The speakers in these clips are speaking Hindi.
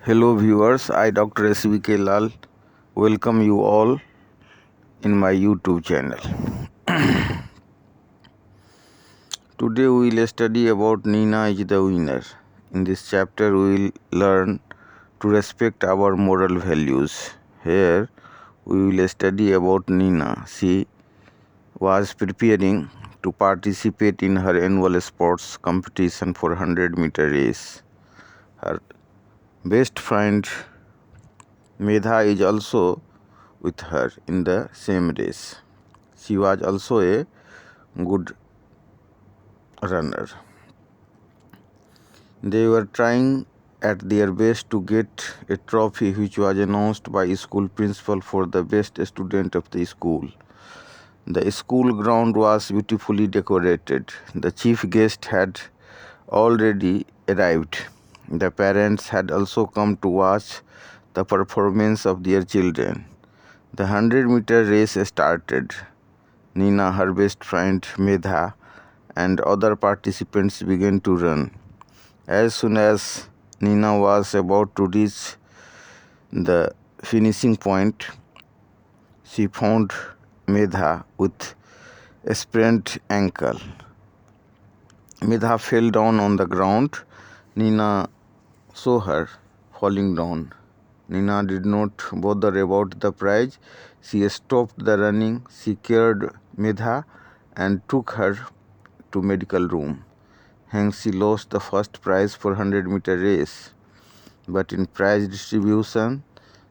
Hello viewers, I Dr. SVK Lal welcome you all in my YouTube channel. Today we will study about Nina is the winner. In this chapter we will learn to respect our moral values. Here we will study about Nina. She was preparing to participate in her annual sports competition for 100-meter race. Her best friend Medha is also with her in the same race. She was also a good runner. They were trying at their best to get a trophy which was announced by school principal for the best student of the school. The school ground was beautifully decorated. The chief guest had already arrived. The parents had also come to watch the performance of their children. The 100-meter race started. Nina, her best friend Medha, and other participants began to run. As soon as Nina was about to reach the finishing point, she found Medha with a sprained ankle. Medha fell down on the ground. Nina saw her falling down. Nina did not bother about the prize. She stopped the running. She carried Medha and took her to medical room. Hence she lost the first prize for 100-meter race. But in prize distribution,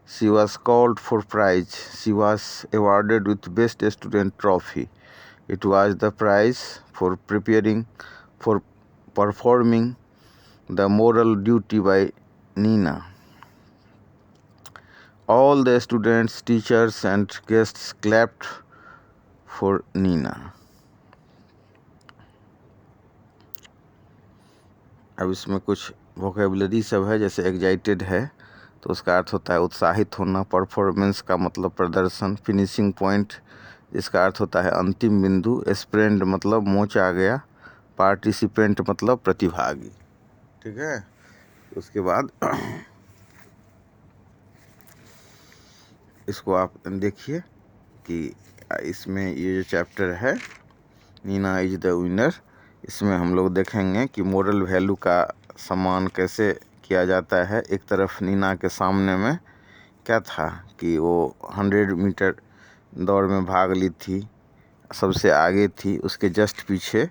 she was called for prize. She was awarded with Best Student Trophy. It was the prize for performing the moral duty by Nina. All the students, teachers and guests clapped for Nina. अब इसमें कुछ वोकेबलरी सब है, जैसे एक्साइटेड है तो उसका अर्थ होता है उत्साहित होना, परफॉर्मेंस का मतलब प्रदर्शन, फिनिशिंग पॉइंट जिसका अर्थ होता है अंतिम बिंदु, स्प्रेंड मतलब मोच आ गया, पार्टिसिपेंट मतलब प्रतिभागी। ठीक है, उसके बाद इसको आप देखिए कि इसमें ये जो चैप्टर है नीना इज द विनर, इसमें हम लोग देखेंगे कि मोरल वैल्यू का सम्मान कैसे किया जाता है। एक तरफ नीना के सामने में क्या था कि वो 100 मीटर दौड़ में भाग ली थी, सबसे आगे थी। उसके जस्ट पीछे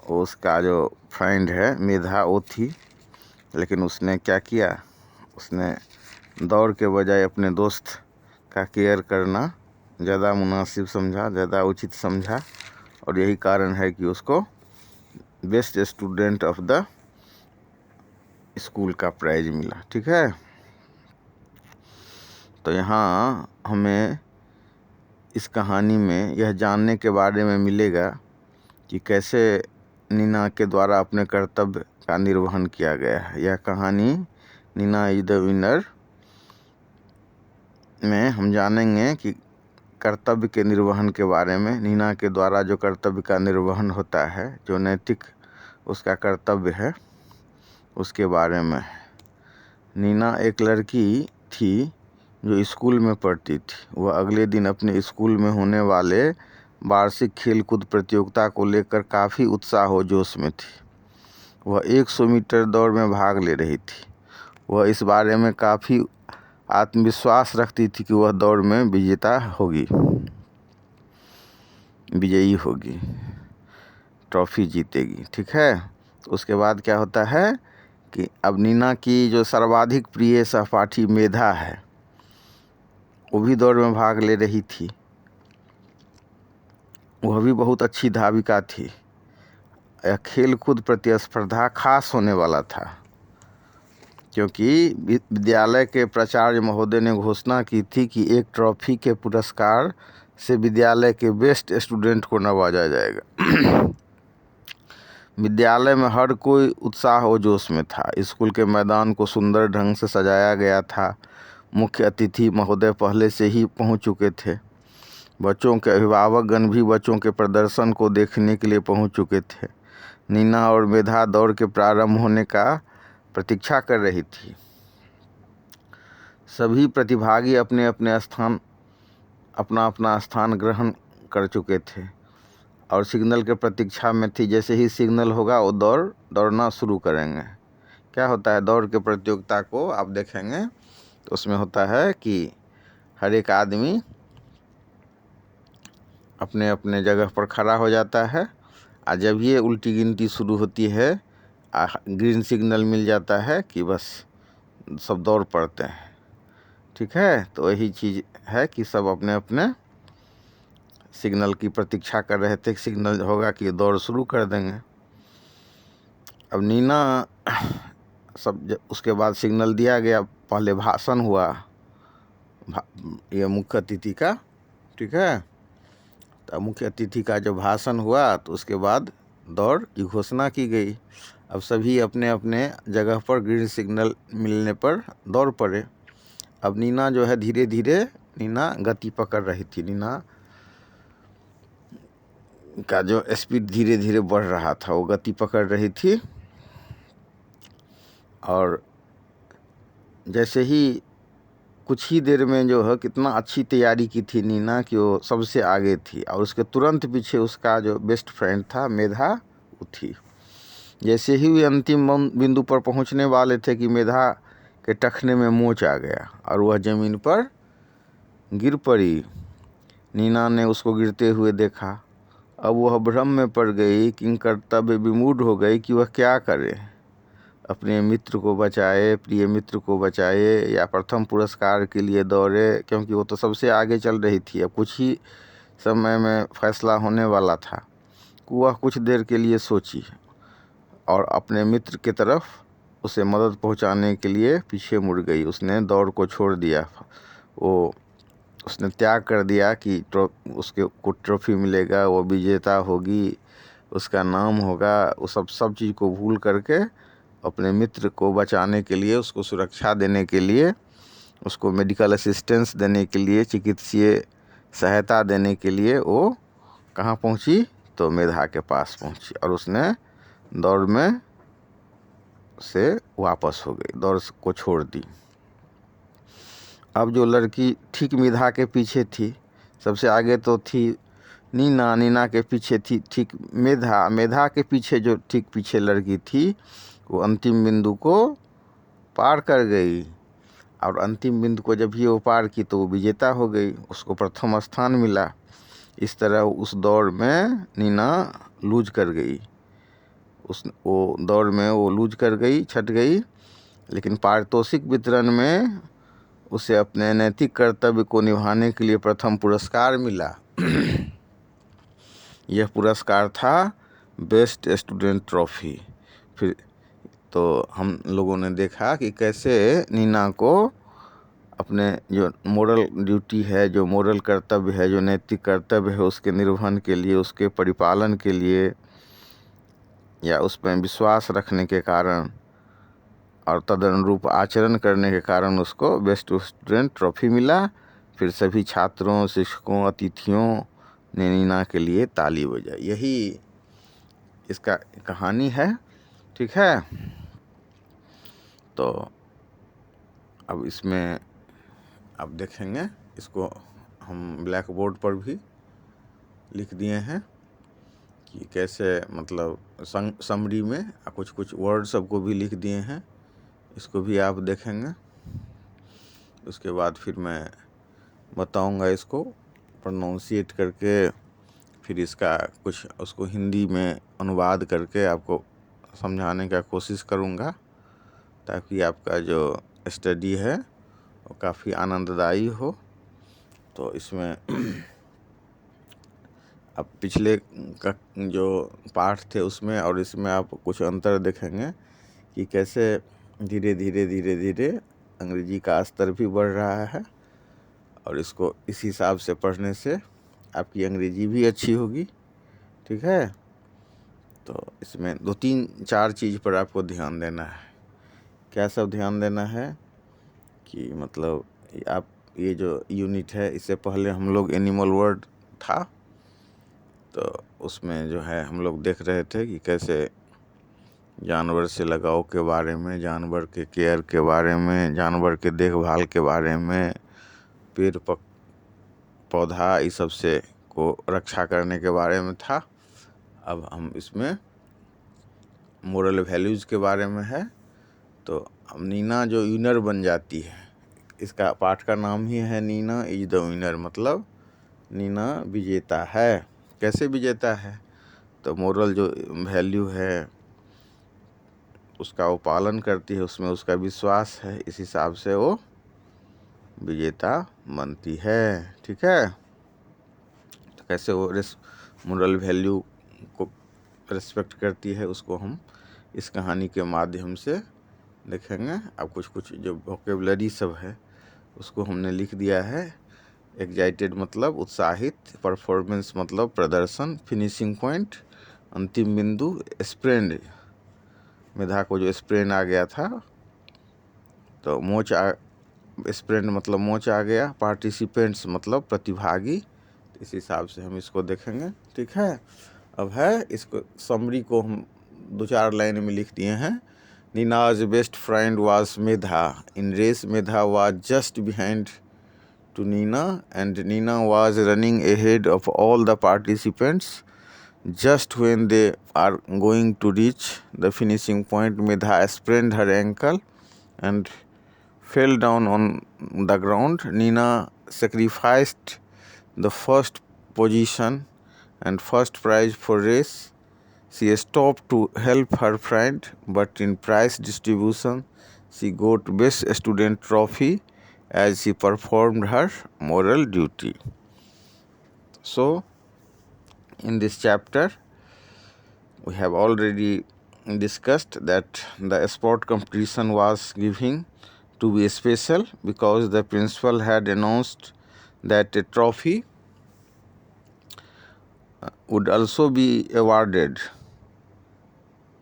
उसका जो फ्रेंड है मेधा वो थी, लेकिन उसने क्या किया, उसने दौड़ के बजाय अपने दोस्त का केयर करना ज़्यादा मुनासिब समझा, ज़्यादा उचित समझा, और यही कारण है कि उसको best student of the school का प्राइज मिला। ठीक है, तो यहाँ हमें इस कहानी में यह जानने के बारे में मिलेगा कि कैसे नीना के द्वारा अपने कर्तव्य का निर्वहन किया गया है। यह कहानी नीना इज द विनर में हम जानेंगे कि कर्तव्य के निर्वहन के बारे में, नीना के द्वारा जो कर्तव्य का निर्वहन होता है, जो नैतिक उसका कर्तव्य है, उसके बारे में। नीना एक लड़की थी जो स्कूल में पढ़ती थी। वह अगले दिन अपने स्कूल में होने वाले वार्षिक खेलकूद प्रतियोगिता को लेकर काफ़ी उत्साह व जोश में थी। वह 100 मीटर दौड़ में भाग ले रही थी। वह इस बारे में काफ़ी आत्मविश्वास रखती थी कि वह दौड़ में विजयी होगी, ट्रॉफी जीतेगी। ठीक है, उसके बाद क्या होता है कि अब नीना की जो सर्वाधिक प्रिय सहपाठी मेधा है, वो भी दौड़ में भाग ले रही थी। वह भी बहुत अच्छी धाविका थी। यह खेलकूद प्रतिस्पर्धा खास होने वाला था, क्योंकि विद्यालय के प्राचार्य महोदय ने घोषणा की थी कि एक ट्रॉफी के पुरस्कार से विद्यालय के बेस्ट स्टूडेंट को नवाजा जाएगा। विद्यालय में हर कोई उत्साह और जोश में था। स्कूल के मैदान को सुंदर ढंग से सजाया गया था। मुख्य अतिथि महोदय पहले से ही पहुंच चुके थे। बच्चों के अभिभावकगण भी बच्चों के प्रदर्शन को देखने के लिए पहुंच चुके थे। नीना और मेधा दौड़ के प्रारंभ होने का प्रतीक्षा कर रही थी। सभी प्रतिभागी अपने अपने स्थान अपना अपना स्थान ग्रहण कर चुके थे और सिग्नल के प्रतीक्षा में थी। जैसे ही सिग्नल होगा वो दौड़ना शुरू करेंगे। क्या होता है, दौड़ के प्रतियोगिता को आप देखेंगे तो उसमें होता है कि हर एक आदमी अपने अपने जगह पर खड़ा हो जाता है और जब ये उल्टी गिनती शुरू होती है, ग्रीन सिग्नल मिल जाता है कि बस सब दौड़ पड़ते हैं। ठीक है, तो यही चीज़ है कि सब अपने अपने सिग्नल की प्रतीक्षा कर रहे थे। सिग्नल होगा कि दौड़ शुरू कर देंगे। अब नीना सब उसके बाद सिग्नल दिया गया, पहले भाषण हुआ ये मुख्य अतिथि का। ठीक है, तो मुख्य अतिथि का जब भाषण हुआ तो उसके बाद दौड़ की घोषणा की गई। अब सभी अपने अपने जगह पर ग्रीन सिग्नल मिलने पर दौड़ पड़े। अब नीना जो है धीरे धीरे नीना गति पकड़ रही थी। नीना का जो स्पीड धीरे धीरे बढ़ रहा था, वो गति पकड़ रही थी। और जैसे ही कुछ ही देर में जो है कितना अच्छी तैयारी की थी नीना कि वो सबसे आगे थी और उसके तुरंत पीछे उसका जो बेस्ट फ्रेंड था मेधा वो थी। जैसे ही वे अंतिम बिंदु पर पहुंचने वाले थे कि मेधा के टखने में मोच आ गया और वह ज़मीन पर गिर पड़ी। नीना ने उसको गिरते हुए देखा। अब वह भ्रम में पड़ गई, कि कर्तव्य विमूढ़ हो गई कि वह क्या करे। अपने मित्र को बचाए, प्रिय मित्र को बचाए या प्रथम पुरस्कार के लिए दौड़े, क्योंकि वो तो सबसे आगे चल रही थी। अब कुछ ही समय में फैसला होने वाला था। वह कुछ देर के लिए सोची और अपने मित्र की तरफ उसे मदद पहुंचाने के लिए पीछे मुड़ गई। उसने दौड़ को छोड़ दिया। उसने त्याग कर दिया कि उसके को ट्रॉफी मिलेगा, वो विजेता होगी, उसका नाम होगा। वो सब चीज़ को भूल करके अपने मित्र को बचाने के लिए, उसको सुरक्षा देने के लिए, उसको मेडिकल असिस्टेंस देने के लिए, चिकित्सीय सहायता देने के लिए वो कहाँ पहुँची, तो मेधा के पास पहुँची और उसने दौड़ में से वापस हो गई, दौड़ को छोड़ दी। अब जो लड़की ठीक मेधा के पीछे थी, सबसे आगे तो थी नीना, नीना के पीछे थी ठीक मेधा, मेधा के पीछे जो ठीक पीछे लड़की थी वो अंतिम बिंदु को पार कर गई। और अंतिम बिंदु को जब ही वो पार की तो वो विजेता हो गई, उसको प्रथम स्थान मिला। इस तरह उस दौड़ में नीना लूज कर गई। वो दौड़ में वो लूज कर गई, छट गई, लेकिन पारितोषिक वितरण में उसे अपने नैतिक कर्तव्य को निभाने के लिए प्रथम पुरस्कार मिला। यह पुरस्कार था बेस्ट स्टूडेंट ट्रॉफी। फिर तो हम लोगों ने देखा कि कैसे नीना को अपने जो मोरल ड्यूटी है, जो मोरल कर्तव्य है, जो नैतिक कर्तव्य है, उसके निर्वहन के लिए, उसके परिपालन के लिए या उस पर विश्वास रखने के कारण और तदनुरूप आचरण करने के कारण उसको बेस्ट स्टूडेंट ट्रॉफी मिला। फिर सभी छात्रों, शिक्षकों, अतिथियों ने नीना के लिए ताली बजाई। यही इसका कहानी है। ठीक है, तो अब इसमें आप देखेंगे, इसको हम ब्लैक बोर्ड पर भी लिख दिए हैं कि कैसे, मतलब समरी में कुछ वर्ड सबको भी लिख दिए हैं। इसको भी आप देखेंगे। उसके बाद फिर मैं बताऊंगा इसको प्रोनाउंसिएट करके, फिर इसका कुछ उसको हिंदी में अनुवाद करके आपको समझाने का कोशिश करूंगा, ताकि आपका जो स्टडी है वो काफ़ी आनंददायी हो। तो इसमें अब पिछले का जो पाठ थे उसमें और इसमें आप कुछ अंतर देखेंगे कि कैसे धीरे धीरे अंग्रेजी का स्तर भी बढ़ रहा है। और इसको इस हिसाब से पढ़ने से आपकी अंग्रेजी भी अच्छी होगी। ठीक है, तो इसमें 2-3-4 चीज़ पर आपको ध्यान देना है। क्या सब ध्यान देना है कि मतलब आप ये जो यूनिट है, इससे पहले हम लोग एनिमल वर्ड था, तो उसमें जो है हम लोग देख रहे थे कि कैसे जानवर से लगाव के बारे में, जानवर के केयर के बारे में, जानवर के देखभाल के बारे में, पेड़ पौधा इस सब से को रक्षा करने के बारे में था। अब हम इसमें मोरल वैल्यूज़ के बारे में है। तो अब नीना जो विनर बन जाती है, इसका पाठ का नाम ही है नीना इज द विनर, मतलब नीना विजेता है। कैसे विजेता है? तो मोरल जो वैल्यू है उसका वो पालन करती है, उसमें उसका विश्वास है, इस हिसाब से वो विजेता बनती है। ठीक है, तो कैसे वो मोरल वैल्यू को रिस्पेक्ट करती है उसको हम इस कहानी के माध्यम से देखेंगे। अब कुछ जो वोकेबलरी सब है उसको हमने लिख दिया है। एक्साइटेड मतलब उत्साहित, परफॉर्मेंस मतलब प्रदर्शन, फिनिशिंग पॉइंट अंतिम बिंदु, स्प्रेंड मेधा को जो स्प्रेन आ गया था तो स्प्रेंड मतलब मोच आ गया, पार्टिसिपेंट्स मतलब प्रतिभागी। इस हिसाब से हम इसको देखेंगे। ठीक है, अब है इसको समरी को हम 2-4 लाइन में लिख दिए हैं। Nina's best friend was Medha, in race Medha was just behind to Nina and Nina was running ahead of all the participants. Just when they are going to reach the finishing point, Medha sprained her ankle and fell down on the ground. Nina sacrificed the first position and first prize for race. She stopped to help her friend, but in prize distribution, she got best student trophy as she performed her moral duty. So, in this chapter, we have already discussed that the sport competition was given to be special because the principal had announced that a trophy would also be awarded.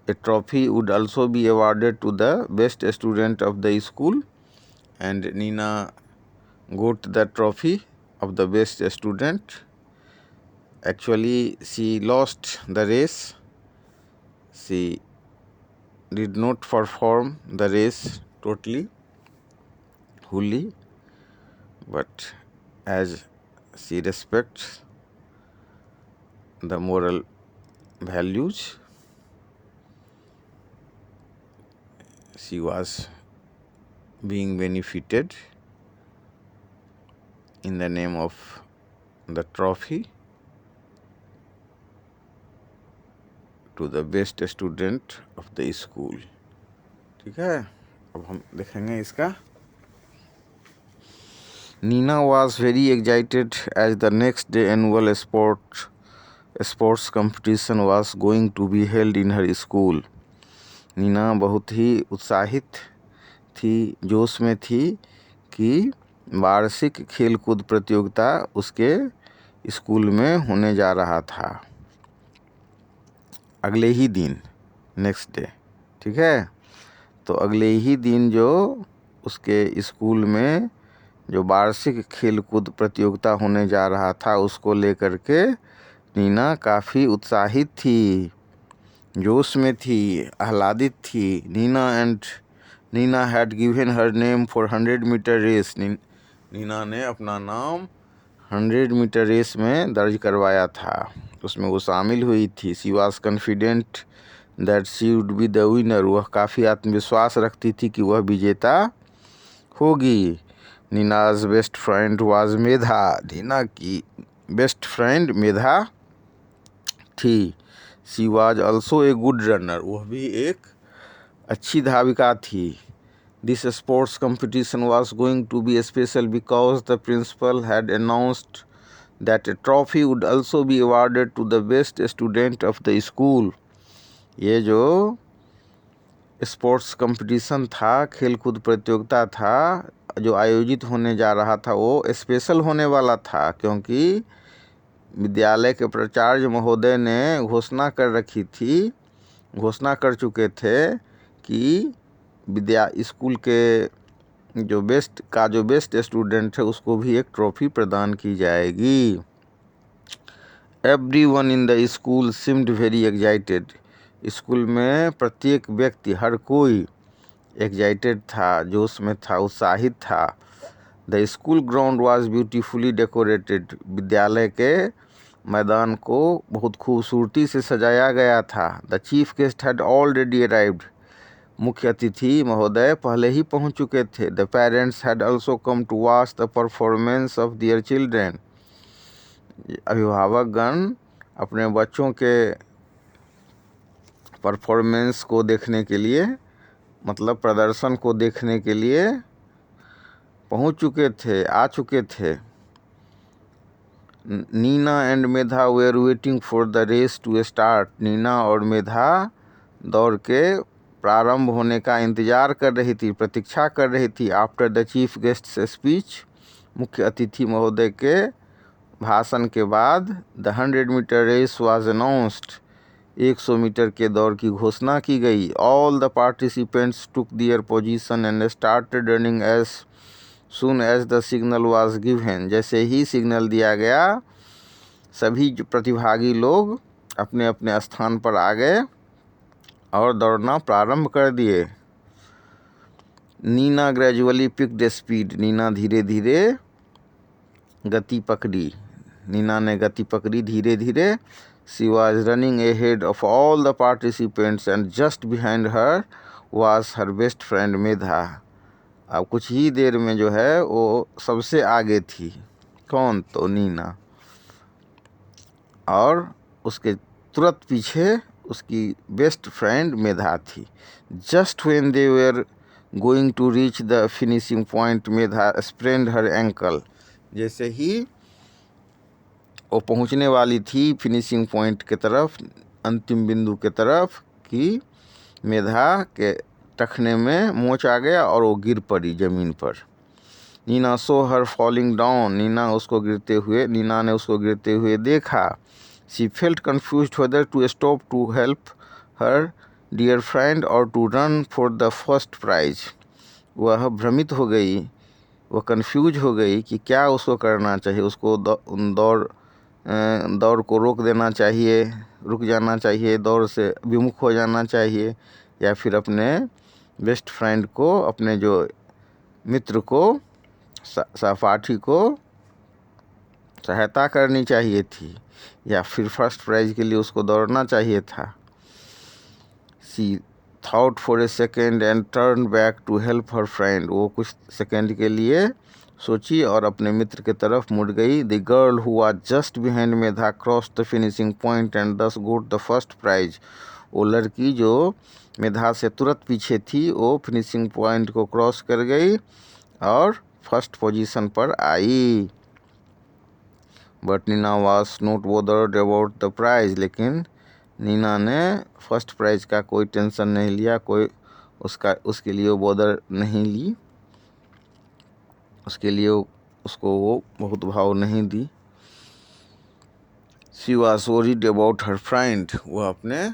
A trophy would also be awarded to the best student of the school, and Nina got the trophy of the best student. Actually, she lost the race. She did not perform the race totally, wholly, but as she respects the moral values, she was being benefited in the name of the trophy to the best student of the school. ठीक है, अब हम देखेंगे इसका। Nina was very excited as the next day annual sports competition was going to be held in her school. Neena बहुत ही उत्साहित थी, जोश में थी कि वार्षिक खेलकूद प्रतियोगिता उसके स्कूल में होने जा रहा था अगले ही दिन, नेक्स्ट डे। ठीक है, तो अगले ही दिन जो उसके स्कूल में जो वार्षिक खेलकूद प्रतियोगिता होने जा रहा था उसको लेकर के नीना काफ़ी उत्साहित थी, जोश में थी, आह्लादित थी। Nina had given her name for 100 metre race. Nina ने अपना नाम 100 मीटर रेस में दर्ज करवाया था, उसमें वो शामिल हुई थी। She was confident that she would be the winner. वह काफ़ी आत्मविश्वास रखती थी कि वह विजेता होगी। नीनाज बेस्ट फ्रेंड वाज मेधा। नीना की बेस्ट फ्रेंड मेधा थी। She was also a good runner. वह भी एक अच्छी धाविका थी। This sports competition was going to be special because the principal had announced that a trophy would also be awarded to the best student of the school. ये जो स्पोर्ट्स कंपटीशन था, खेलकूद प्रतियोगिता था जो आयोजित होने जा रहा था, वो स्पेशल होने वाला था क्योंकि विद्यालय के प्राचार्य महोदय ने घोषणा कर चुके थे कि स्कूल के जो बेस्ट स्टूडेंट है उसको भी एक ट्रॉफी प्रदान की जाएगी। Everyone in the school seemed very excited. School में प्रत्येक व्यक्ति, हर कोई एक्साइटेड था, जोश में था, उत्साहित था। The school ground was beautifully decorated. विद्यालय के मैदान को बहुत खूबसूरती से सजाया गया था। The chief guest had already arrived. मुख्य अतिथि महोदय पहले ही पहुंच चुके थे। The parents had also come to watch the performance of their children. अभिभावकगण अपने बच्चों के परफॉर्मेंस को देखने के लिए, मतलब प्रदर्शन को देखने के लिए पहुंच चुके थे, आ चुके थे। Nina and Medha were waiting for the race to start. Nina और मेधा दौड़ के प्रारंभ होने का इंतजार कर रही थी, प्रतीक्षा कर रही थी। After the chief guest speech, मुख्य अतिथि महोदय के भाषण के बाद, the 100 metre race was announced. 100 metre के दौड़ की घोषणा की गई। All the participants took their position and started running as soon as the signal was given. जैसे ही सिग्नल दिया गया, सभी प्रतिभागी लोग अपने अपने स्थान पर आ गए और दौड़ना प्रारंभ कर दिए। Nina gradually picked speed. Nina धीरे धीरे गति पकड़ी। नीना ने गति पकड़ी धीरे धीरे। She was running ahead of all the participants and just behind her was her best friend मेधा। अब कुछ ही देर में जो है वो सबसे आगे थी। कौन? तो नीना। और उसके तुरंत पीछे उसकी बेस्ट फ्रेंड मेधा थी। Just when they were going to reach the finishing point, Medha sprained her ankle। जैसे ही वो पहुंचने वाली थी फिनिशिंग पॉइंट के तरफ, अंतिम बिंदु के तरफ, कि मेधा के टखने में मोच आ गया और वो गिर पड़ी ज़मीन पर। Nina saw her falling down. Nina ने उसको गिरते हुए देखा। She felt confused whether to stop to help her dear friend और to run for the first prize. वह भ्रमित हो गई, वह कन्फ्यूज हो गई कि क्या उसको करना चाहिए। उसको दौड़ को रोक देना चाहिए, रुक जाना चाहिए, दौड़ से विमुख हो जाना चाहिए, या फिर अपने बेस्ट फ्रेंड को, अपने जो मित्र को, सहपाठी को सहायता करनी चाहिए थी, या फिर फर्स्ट प्राइज के लिए उसको दौड़ना चाहिए था। She thought for a second and turn back to help her friend. वो कुछ सेकेंड के लिए सोची और अपने मित्र के तरफ मुड़ गई। The girl who was just behind Medha cross the finishing point and दस गोट द फर्स्ट प्राइज। वो लड़की जो मेधा से तुरंत पीछे थी, वो फिनिशिंग पॉइंट को क्रॉस कर गई और फर्स्ट पोजीशन पर आई। But Nina was not bothered about the prize. लेकिन नीना ने फर्स्ट प्राइज का कोई टेंशन नहीं लिया, कोई उसके लिए वो बोदर नहीं ली, उसके लिए उसको वो बहुत भाव नहीं दी। She was worried about her friend. वह अपने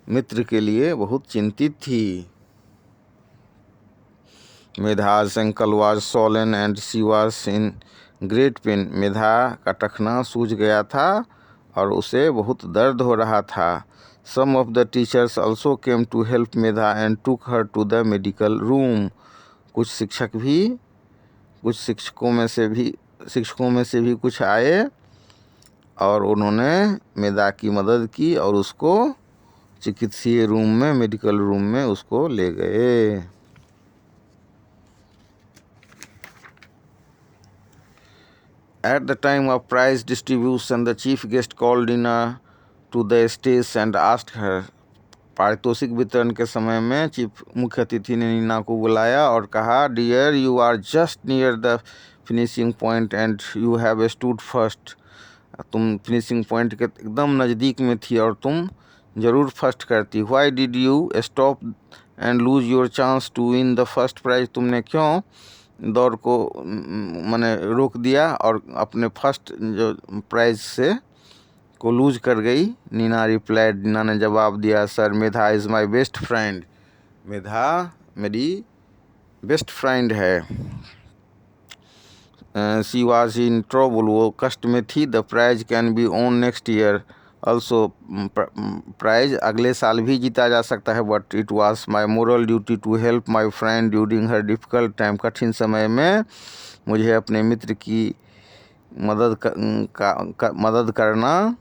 मित्र के लिए बहुत चिंतित थी। मेधा's ankle was swollen and she was in great pain। मेधा का टखना सूज गया था और उसे बहुत दर्द हो रहा था। Some of the teachers also came to help Medha and took her to the medical room। कुछ शिक्षकों में से भी कुछ आए और उन्होंने मेधा की मदद की और उसको चिकित्सीय रूम में, मेडिकल रूम में उसको ले गए। At the time of prize distribution, the chief guest called Nina to the stage and asked her। पारितोषिक वितरण के समय में मुख्य अतिथि ने नीना को बुलाया और कहा, dear you are just near the finishing point and you have stood first. तुम फिनिशिंग पॉइंट के एकदम नज़दीक में थी और तुम ज़रूर फर्स्ट करती। Why did you stop and lose your chance to win the first prize. तुमने क्यों दौड़ को मैंने रोक दिया और अपने फर्स्ट जो प्राइज से को लूज कर गई। नीना रिप्लाइड। नीना ने जवाब दिया, sir Medha is my best friend. Medha मेरी बेस्ट फ्रेंड है। She was in trouble. वो कष्ट में थी। The prize can be won next year. Also prize अगले साल भी जीता जा सकता है। But it was my moral duty to help my friend during her difficult time. कठिन समय में मुझे अपने मित्र की मदद करना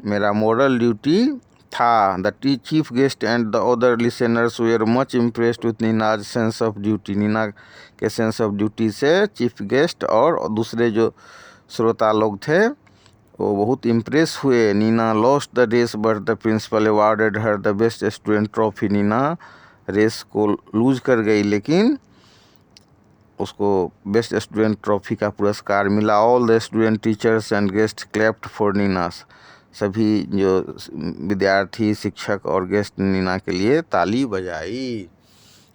मेरा मोरल ड्यूटी था। The chief guest and the other listeners were much impressed with Nina's sense of duty. Nina के सेंस ऑफ ड्यूटी से चीफ गेस्ट और दूसरे जो श्रोता लोग थे वो बहुत इम्प्रेस हुए। Nina lost the race but the principal awarded her the best student trophy. Nina race को लूज कर गई लेकिन उसको बेस्ट स्टूडेंट ट्रॉफी का पुरस्कार मिला। All the student teachers and guest clapped for Nina. सभी जो विद्यार्थी शिक्षक और गेस्ट नीना के लिए ताली बजाई।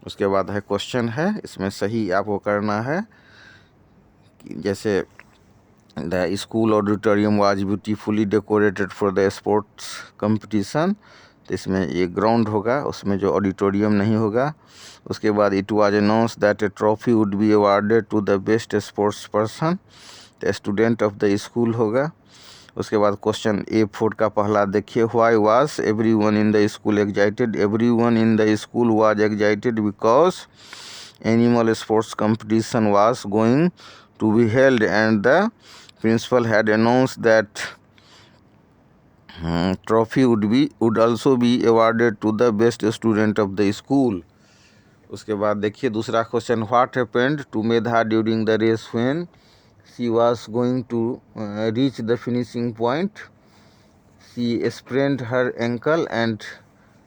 उसके बाद है क्वेश्चन है, इसमें सही आपको करना है कि जैसे the school auditorium was beautifully decorated for the sports competition. तो इसमें ये ग्राउंड होगा, उसमें जो ऑडिटोरियम नहीं होगा। उसके बाद it was announce that a trophy would be awarded to the best sports person. The student of the school होगा। उसके बाद क्वेश्चन A4 का पहला देखिए, why was everyone in the school excited. Everyone in the school was excited because animal sports competition was going to be held and the principal had announced that trophy would also be awarded to the best student of the school. उसके बाद देखिए दूसरा question, what happened to Medha during the race when she was going to reach the finishing point. She sprained her ankle and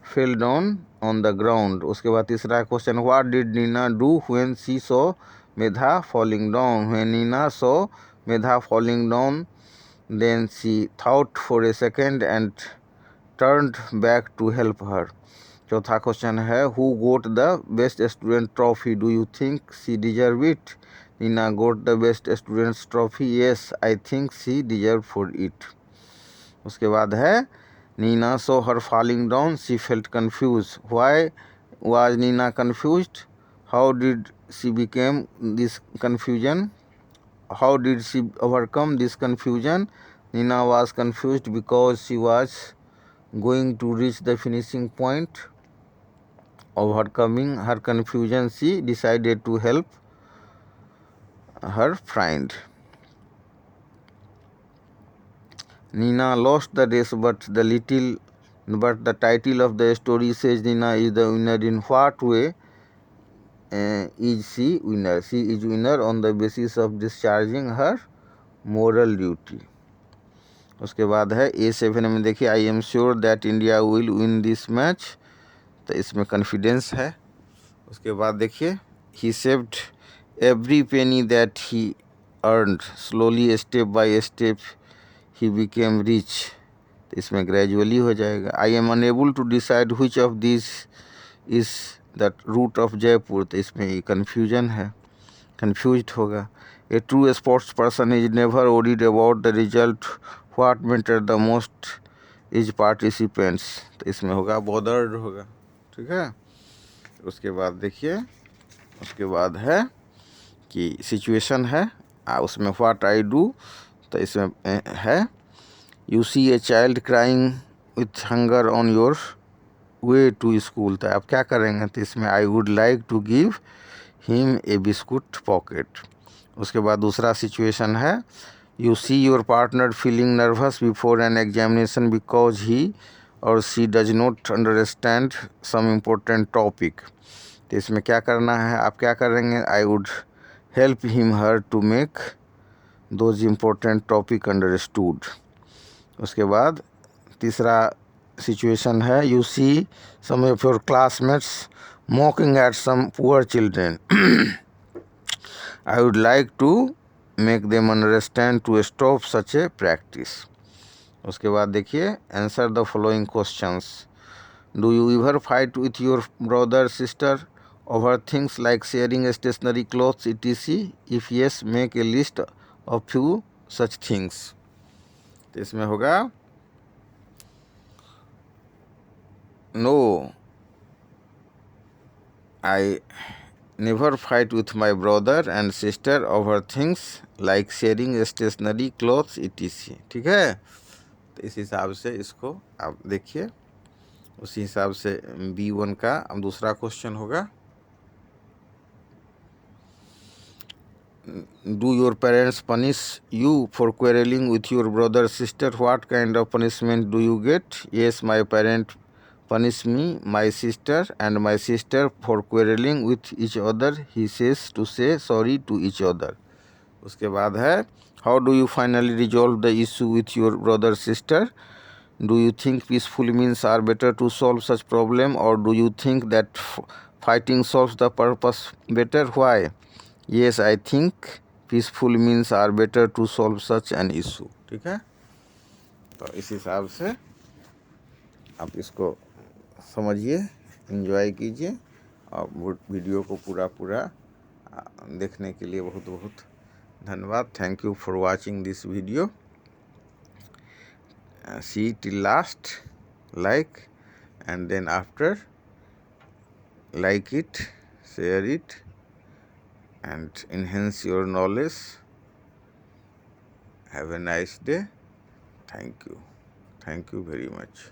fell down on the ground. उसके बाद तीसरा question, what did Nina do when she saw Medha falling down. When Nina saw Medha falling down, then she thought for a second and turned back to help her. चौथा क्वेश्चन है, who got the best student trophy. Do you think she deserve it? Nina got the best student's trophy. Yes, I think she deserved for it. उसके बाद है, Nina saw her falling down. She felt confused. Why was Nina confused? How did she become this confusion? How did she overcome this confusion? Nina was confused because she was going to reach the finishing point. Overcoming her confusion, she decided to help her friend. Nina lost the race, but the title of the story says Nina is the winner. In what way is she winner? She is winner on the basis of discharging her moral duty. उसके बाद है A7 में देखिए, I am sure that India will win this match. तो इसमें कॉन्फिडेंस है। उसके बाद देखिए, he saved every penny that he earned slowly step by step he became rich. तो इसमें ग्रेजुअली हो जाएगा। I am unable to decide which of this is the route of Jaipur. तो इसमें ये कन्फ्यूजन है, कन्फ्यूज्ड होगा। A true sports person is never worried about the result. What matter the most is participants. तो इसमें होगा बॉदर्ड होगा। ठीक है। उसके बाद देखिए, उसके बाद है कि सिचुएशन है, उसमें व्हाट आई डू। तो इसमें है, you see a child crying with hunger on your way to school. तो आप क्या करेंगे। तो इसमें I would like to give him a biscuit packet. उसके बाद दूसरा सिचुएशन है, you see your partner feeling nervous before an examination because he or she does not understand some important topic. तो इसमें क्या करना है, आप क्या करेंगे, I would help him her to make those important topic understood. उसके बाद तीसरा सिचुएशन है, you see some of your classmates mocking at some poor children. I would like to make them understand to stop such a practice. उसके बाद देखिए, answer the following questions. Do you ever fight with your brother sister over things like sharing stationery clothes etc? If yes, make a list of few such things. तो इसमें होगा, no I never fight with my brother and sister over things like sharing stationery clothes etc. ठीक है। तो इस हिसाब से इसको आप देखिए, उसी हिसाब से B1 का अब दूसरा क्वेश्चन होगा, do your parents punish you for quarrelling with your brother sister, what kind of punishment do you get? Yes, my parent punish me, my sister and my sister for quarreling with each other. He says to say sorry to each other. उसके बाद है, how do you finally resolve the issue with your brother sister? Do you think peaceful means are better to solve such problem, or do you think that fighting solves the purpose better? Why? Yes, I think peaceful means are better to solve such an issue. ठीक है, तो इस हिसाब से आप इसको समझिए, एंजॉय कीजिए, और वीडियो को पूरा देखने के लिए बहुत बहुत धन्यवाद. Thank you for watching this video. See till last, like, and then after like it, share it, and enhance your knowledge. Have a nice day. Thank you very much.